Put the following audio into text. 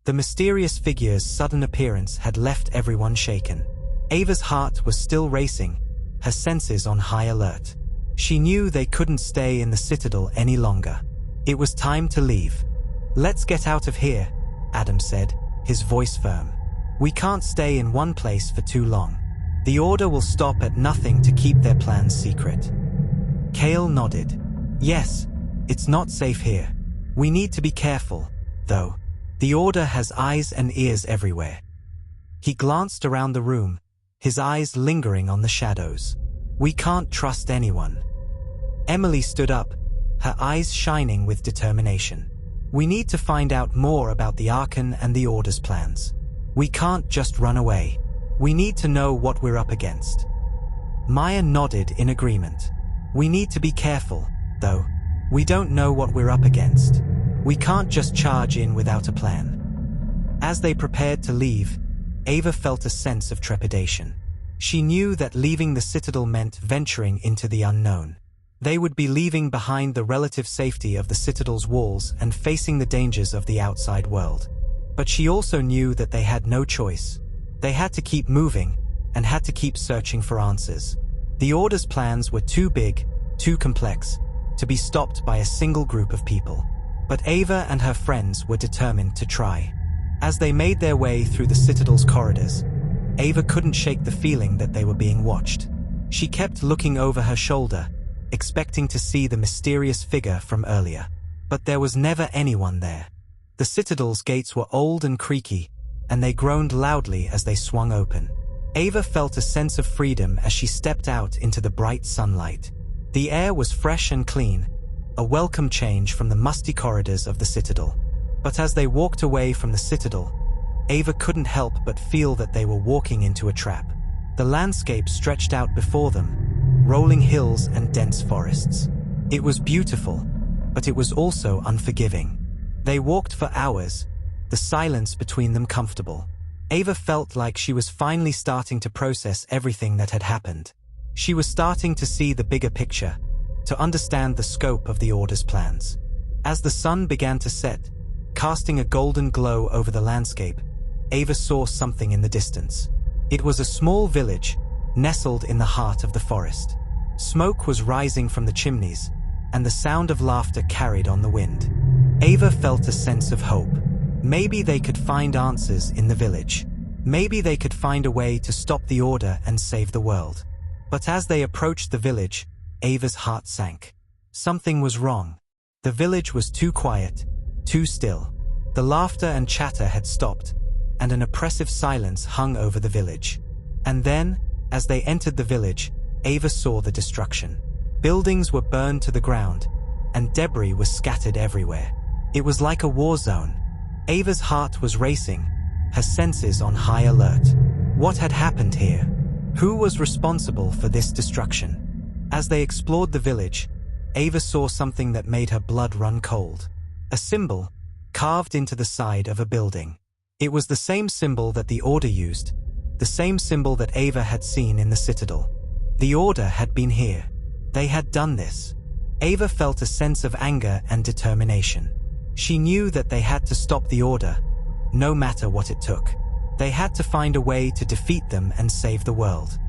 The mysterious figure's sudden appearance had left everyone shaken. Ava's heart was still racing, her senses on high alert. She knew they couldn't stay in the Citadel any longer. It was time to leave. "Let's get out of here," Adam said, his voice firm. "We can't stay in one place for too long. The Order will stop at nothing to keep their plans secret." Kael nodded. "Yes, it's not safe here. We need to be careful, though. The Order has eyes and ears everywhere." He glanced around the room, his eyes lingering on the shadows. "We can't trust anyone." Emily stood up, her eyes shining with determination. "We need to find out more about the Archon and the Order's plans. We can't just run away. We need to know what we're up against." Maya nodded in agreement. "We need to be careful, though. We don't know what we're up against. We can't just charge in without a plan." As they prepared to leave, Ava felt a sense of trepidation. She knew that leaving the Citadel meant venturing into the unknown. They would be leaving behind the relative safety of the Citadel's walls and facing the dangers of the outside world. But she also knew that they had no choice. They had to keep moving, and had to keep searching for answers. The Order's plans were too big, too complex, to be stopped by a single group of people. But Ava and her friends were determined to try. As they made their way through the Citadel's corridors, Ava couldn't shake the feeling that they were being watched. She kept looking over her shoulder, expecting to see the mysterious figure from earlier. But there was never anyone there. The Citadel's gates were old and creaky, and they groaned loudly as they swung open. Ava felt a sense of freedom as she stepped out into the bright sunlight. The air was fresh and clean, a welcome change from the musty corridors of the Citadel. But as they walked away from the Citadel, Ava couldn't help but feel that they were walking into a trap. The landscape stretched out before them, rolling hills and dense forests. It was beautiful, but it was also unforgiving. They walked for hours, the silence between them comfortable. Ava felt like she was finally starting to process everything that had happened. She was starting to see the bigger picture, to understand the scope of the Order's plans. As the sun began to set, casting a golden glow over the landscape, Ava saw something in the distance. It was a small village, nestled in the heart of the forest. Smoke was rising from the chimneys, and the sound of laughter carried on the wind. Ava felt a sense of hope. Maybe they could find answers in the village. Maybe they could find a way to stop the Order and save the world. But as they approached the village, Ava's heart sank. Something was wrong. The village was too quiet, too still. The laughter and chatter had stopped, and an oppressive silence hung over the village. And then, as they entered the village, Ava saw the destruction. Buildings were burned to the ground, and debris was scattered everywhere. It was like a war zone. Ava's heart was racing, her senses on high alert. What had happened here? Who was responsible for this destruction? As they explored the village, Ava saw something that made her blood run cold. A symbol, carved into the side of a building. It was the same symbol that the Order used, the same symbol that Ava had seen in the Citadel. The Order had been here. They had done this. Ava felt a sense of anger and determination. She knew that they had to stop the Order, no matter what it took. They had to find a way to defeat them and save the world.